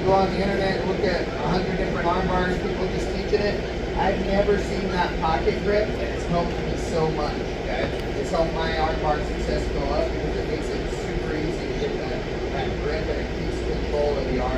go on the internet and look at 100 different arm bars, people just teaching it. I've never seen that pocket grip, and it's helped me so much. Okay? It's helped my arm bar success go up because it makes it super easy to get that grip, and it keeps control of the arm.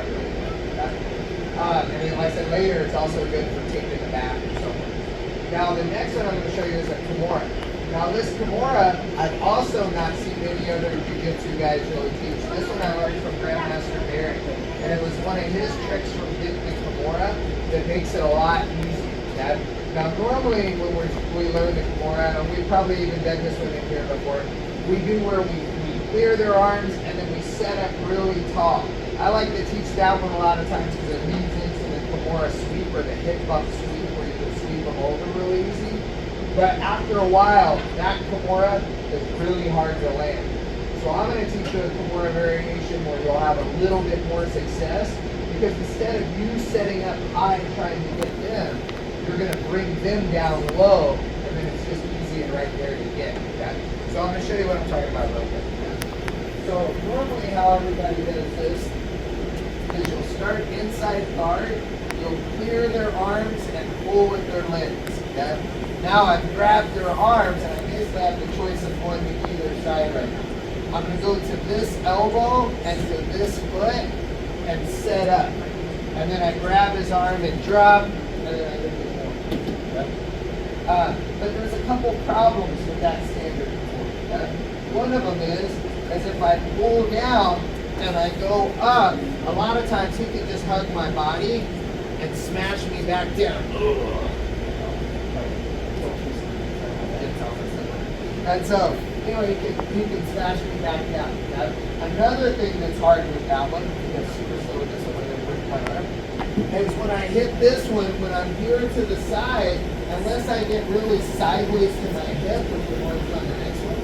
And then, like I said later, it's also good for taking the back and so on. Now, the next one I'm going to show you is a kimora. Now, this kimora, I've also not seen any other jiu-jitsu guys really teach. This one I learned from Grandmaster Barrett, and it was one of his tricks from getting the kimora that makes it a lot easier. Okay? Now, normally when we learn the kimora, and we've probably even done this one in here before, we do where we clear their arms and then we set up really tall. I like to teach that one a lot of times because it leads into the kimora sweep or the hip bump sweep where you can sweep them over really easy. But after a while, that kimora is really hard to land. So I'm going to teach you a kimora variation where you'll have a little bit more success because instead of you setting up high and trying to get them, you're going to bring them down low and then it's just easy and right there to get. Okay? So I'm going to show you what I'm talking about real quick. So normally how everybody does this is you'll start inside guard, you'll clear their arms and pull with their legs. Okay? Now I've grabbed their arms and I basically have the choice of going to either side right now. I'm going to go to this elbow and to this foot and set up. And then I grab his arm and drop, and then I lift it more. Okay? But there's a couple problems with that standard before. Okay? One of them is if I pull down and I go up, a lot of times he can just hug my body and smash me back down. And so, you know, he can smash me back down. Okay? Another thing that's hard with that one, because super slow with this one, I'm working my arm, is when I hit this one, when I'm here to the side, unless I get really sideways to my hip, which we're going to on the next one,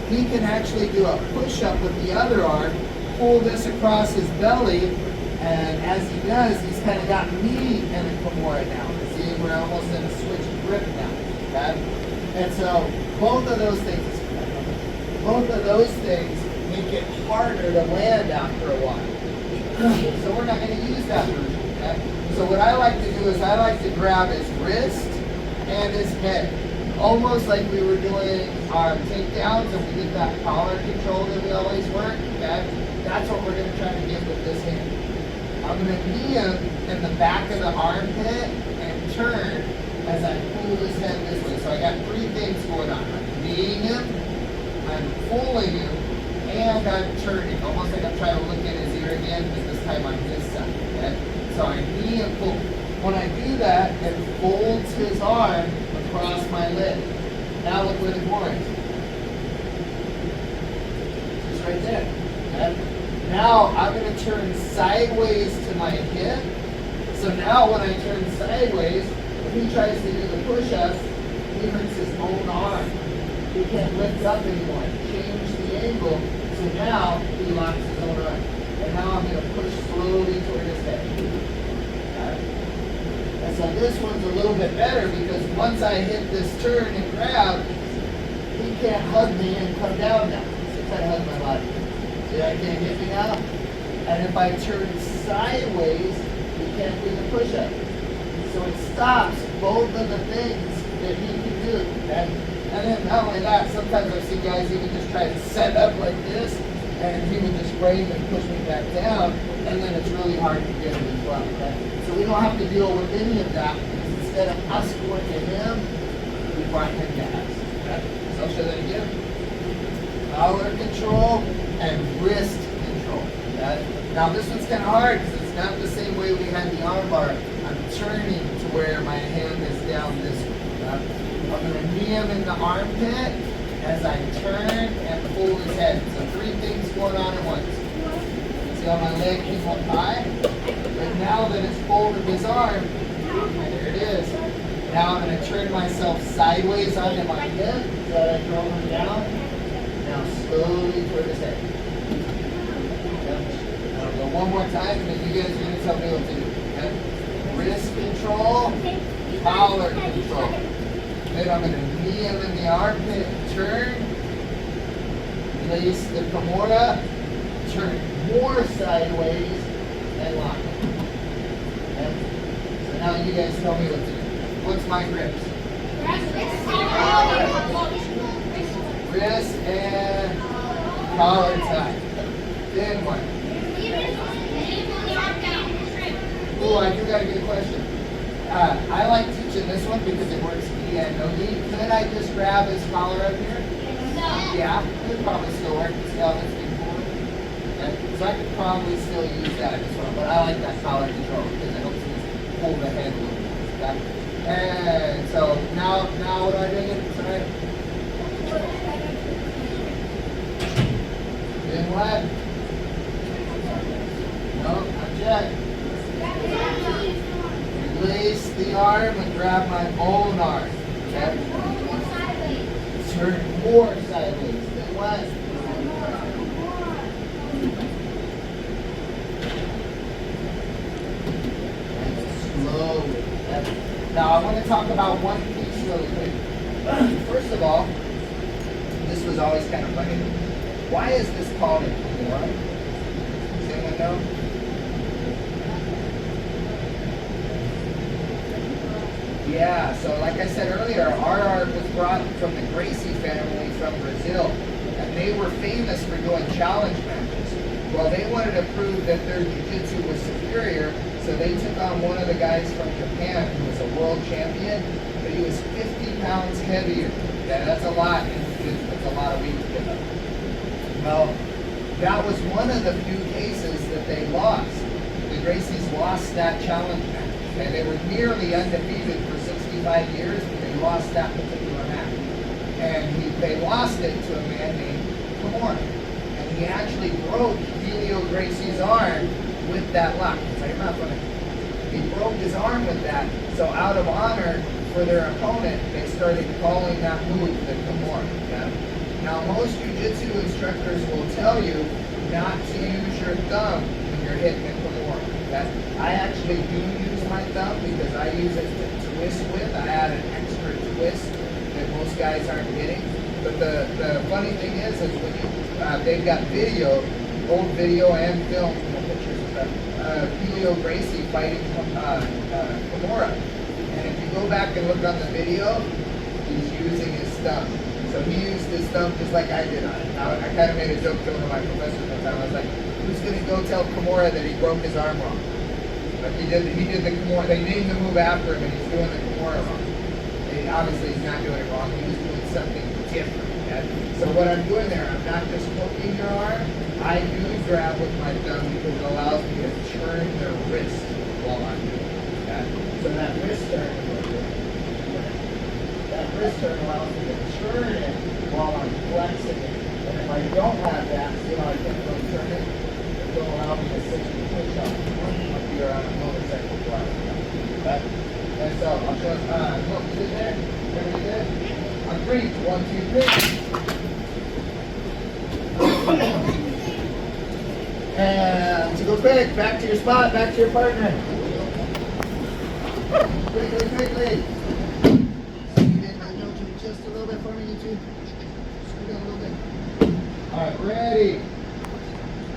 he can actually do a push-up with the other arm, pull this across his belly, and as he does, he's kind of got me in a kimura now. See, we're almost in a switch grip now. Okay? And so both of those things make it harder to land after a while. So we're not going to use that version. Okay? So what I like to do is I like to grab his wrist and his head. Almost like we were doing our takedowns and we did that collar control that we always work. Okay? That's what we're going to try to get with this hand. I'm going to knee him in the back of the armpit and turn as I pull his head this way. So I got three things going on. I'm kneeing him, I'm pulling him, and I'm turning. Almost like I'm trying to look at his ear again, but this time on his side. Okay? So I knee and pull. When I do that, it folds his arm across my leg. Now look where the core is. Just right there. Okay? Now I'm going to turn sideways to my hip. So now when I turn sideways, if he tries to do the push-up, he hurts his own arm. He can't lift up anymore. Change the angle. So now he locks his own arm. And now I'm going to push slowly toward his head. Okay? And so this one's a little bit better because once I hit this turn and grab, he can't hug me and come down now. So try to hug my body. See, I can't hit me now. And if I turn sideways, he can't do the push-up. So it stops both of the things that he can do. Okay? And then not only that, sometimes I've seen guys even just try to set up like this, and he would just frame and push me back down, and then it's really hard to get him as well. Okay? So we don't have to deal with any of that, because instead of us going to him, we brought him to us. Okay? So I'll show that again. Collar control and wrist control. Okay? Now this one's kind of hard, because it's not the same way we had the arm bar. I'm turning to where my hand is down this way. Okay? I'm going to knee him in the armpit as I turn and pull his head. So three things going on at once. See how my leg came up high? But now that it's folded his arm, there it is. Now I'm going to turn myself sideways onto my hip so that I throw him down. Now slowly toward his head. Okay. I'll go one more time and then you guys are going to tell me what to do. Okay? Wrist control, collar control. Then I'm going to knee him in the armpit, turn, place the kimura, turn more sideways, and lock. Okay? So now you guys tell me what to do. What's my grips? Wrist and collar tie. Then what? Oh, I do got a good question. I like teaching this one because it works gi and no gi. Could I just grab his collar up here? Yeah, it would probably still work. See how this thing forward? Okay. So I could probably still use that as well, but I like that collar control because it helps me pull the head a little bit. Okay. And so now what do I do again? Sorry. Then what? No, not yet. Release the arm and grab my own arm. Okay? Turn more sideways. Then what? And slowly. Okay? Now I want to talk about one piece really quick. First of all, this was always kind of funny to me. Why is this called a kimora? Does anyone know? Yeah, so like I said earlier, our art was brought from the Gracie family from Brazil, and they were famous for doing challenge matches. Well, they wanted to prove that their jiu-jitsu was superior, so they took on one of the guys from Japan who was a world champion, but he was 50 pounds heavier. Yeah, that's a lot in jiu-jitsu. That's a lot of weight to get up. Well, that was one of the few cases that they lost. The Gracies lost that challenge match. And they were nearly undefeated for 65 years, but they lost that particular match. And they lost it to a man named Kimora. And he actually broke Helio Gracie's arm with that lock. It's like, not funny. He broke his arm with that. So out of honor for their opponent, they started calling that move the Kimora. Okay? Now, most jiu-jitsu instructors will tell you not to use your thumb when you're hitting the Kimora. Okay? I actually do use my thumb because I use it to twist with. I add an extra twist that most guys aren't getting. But the funny thing is when you, they've got video, old video and film, pictures and stuff, Helio Gracie fighting Kimora. And if you go back and look on the video, he's using his thumb. So he used his thumb just like I did on it. I kind of made a joke to one of my professors one time. I was like, who's going to go tell Kimora that he broke his arm wrong? But he did the Kimora. They named the move after him, and he's doing the Kimora wrong. Obviously, he's not doing it wrong. He was doing something different. Okay? So what I'm doing there, I'm not just poking your arm. I do grab with my thumb because it allows me to turn the wrist while I'm doing it. Okay? So that wrist turn allows me to turn it while I'm flexing it. And if I don't have that, see how I can't really turn it? It will allow me to sit and push up like you're on a motorcycle class. Okay? And so I'll show us. Look, you good there? Everybody good? On 3. 1, 2, 3. And to go quick, back to your spot, back to your partner. Quickly. Just a little bit for me, you two. Scoot down a little bit. All right, ready.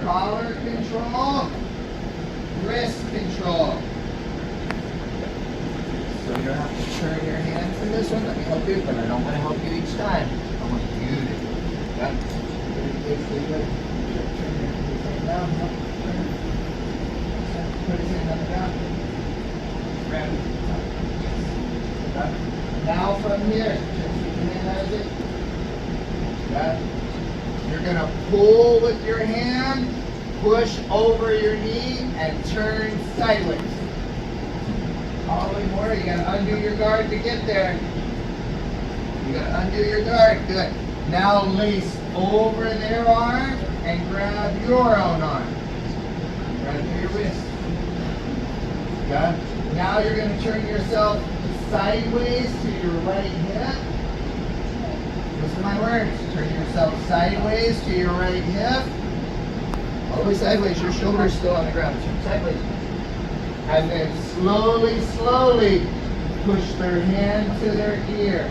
Collar control, wrist control. So you don't have to turn your hand for this one. Let me help you, but I don't want to help you each time. I want you to do it. Okay? Good. Turn your hand down. Put his hand on the ground. Grab it. Okay? Now from here, you're going to pull with your hand, push over your knee, and turn sideways. All the way more. You got to undo your guard to get there. You got to undo your guard. Good. Now lace over their arm and grab your own arm. Right through your wrist. Okay. Now you're going to turn yourself sideways to your right hip. Listen to my words. Turn yourself sideways to your right hip. All the way sideways. Your shoulder's still on the ground. Turn sideways. And then slowly push their hand to their ear.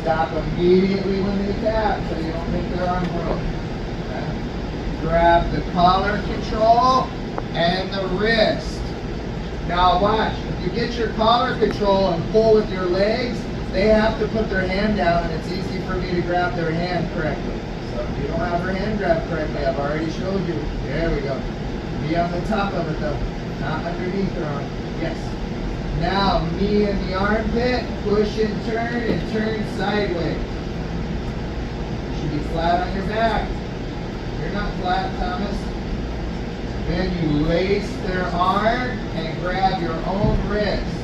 Stop immediately when they tap so you don't make their arm broke. Okay? grab the collar control and the wrist. Now watch, if you get your collar control and pull with your legs, they have to put their hand down, and it's easy for me to grab their hand correctly. So if you don't have her hand grabbed correctly, I've already showed you. There we go. Be on the top of it though, not underneath her arm. Yes. Now, knee in the armpit, push and turn sideways. You should be flat on your back. You're not flat, Thomas. Then you lace their arm and grab your own wrist.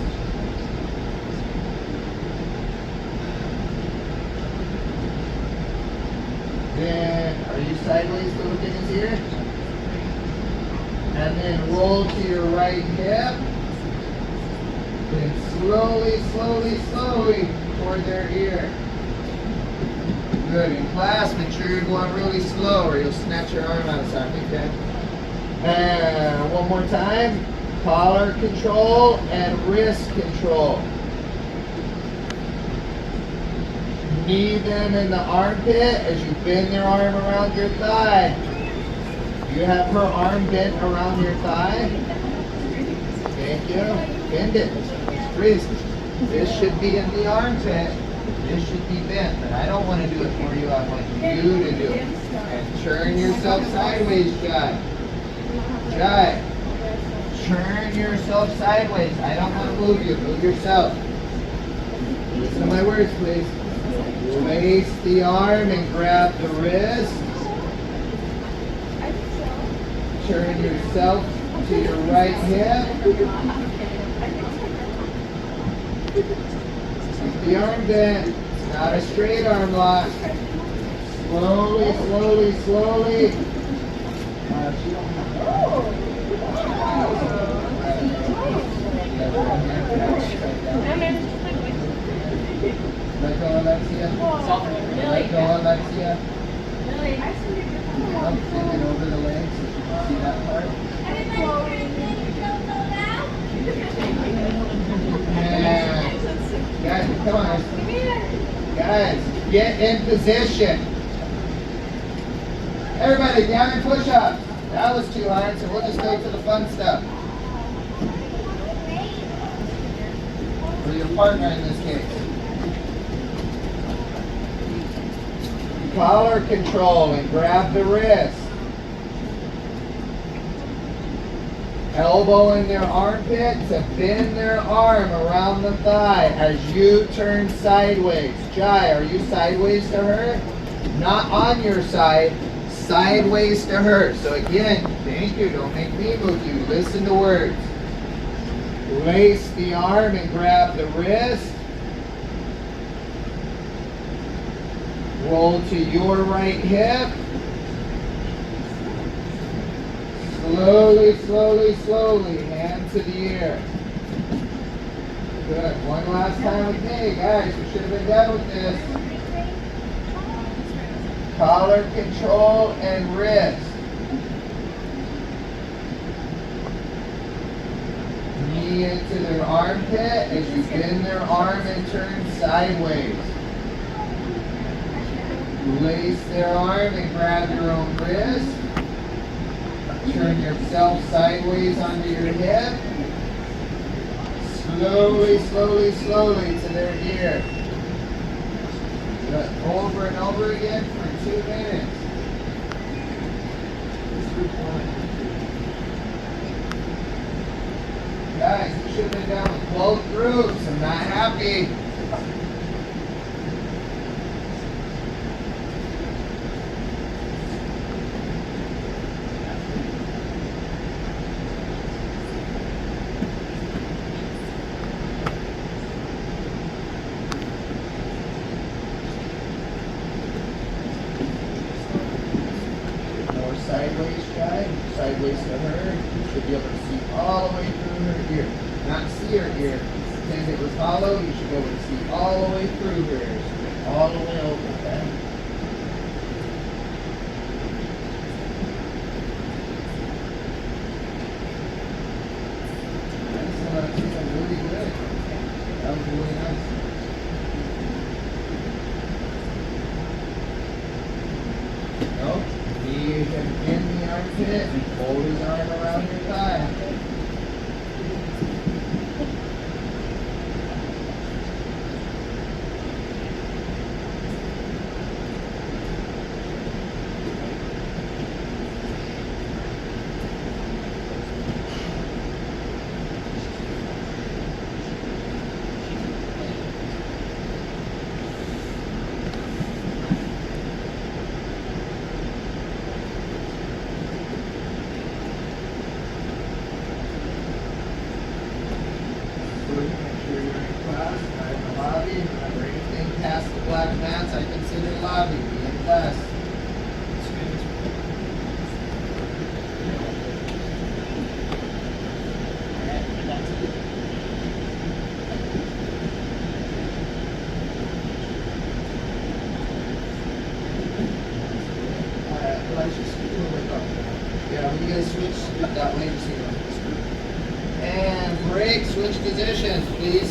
Then, are you sideways to look in his ear? And then roll to your right hip. Then slowly toward their ear. Good. In class, make sure you're going really slow or you'll snatch your arm out of socket. Okay. And one more time. Collar control and wrist control. Knee them in the armpit as you bend their arm around your thigh. You have her arm bent around your thigh. Thank you. Bend it. Freeze. This should be in the armpit. This should be bent, but I don't want to do it for you. I want you to do it. And turn yourself sideways, Jai. Jai. Turn yourself sideways. I don't want to move you. Move yourself. Listen to my words, please. Lace the arm and grab the wrist. Turn yourself to your right hip. Keep the arm bent. It's not a straight arm lock. Slowly. Let go, Alexia. Let go, Alexia. I'm thinking over the legs so you can see that part. And guys, come on. Guys, get in position. Everybody, down and push up. That was too hard, so we'll just go to the fun stuff. For your partner in this case. Collar control and grab the wrist. Elbow in their armpit to bend their arm around the thigh as you turn sideways. Jai, are you sideways to her? Not on your side, sideways to her. So again, thank you, don't make me move you. Listen to words. Lace the arm and grab the wrist. Roll to your right hip. Slowly, hand to the ear. Good. One last time with me, guys. We should have been done with this. Collar control and wrist. Knee into their armpit as you bend their arm and turn sideways. Lace their arm and grab your own wrist. Turn yourself sideways onto your hip. Slowly to their ear. Good. Over and over again for 2 minutes. Guys, you should have been done with both groups. I'm not happy. Sideways, Jai. Sideways to her. You should be able to see all the way through her ear. Not see her ear. Pretend it was hollow. You should be able to see all the way through her ear. So all the way over, okay? That's really good. That was really nice. No? You can armpit, fold his arm around your thigh. Make sure you're in class, not in the lobby. Remember, anything past the black mats, I consider lobby. Be in class. Alright, Elijah, scoot a little bit up. Yeah, when you guys switch, scoot that way, just so you don't. And break, switch positions, please.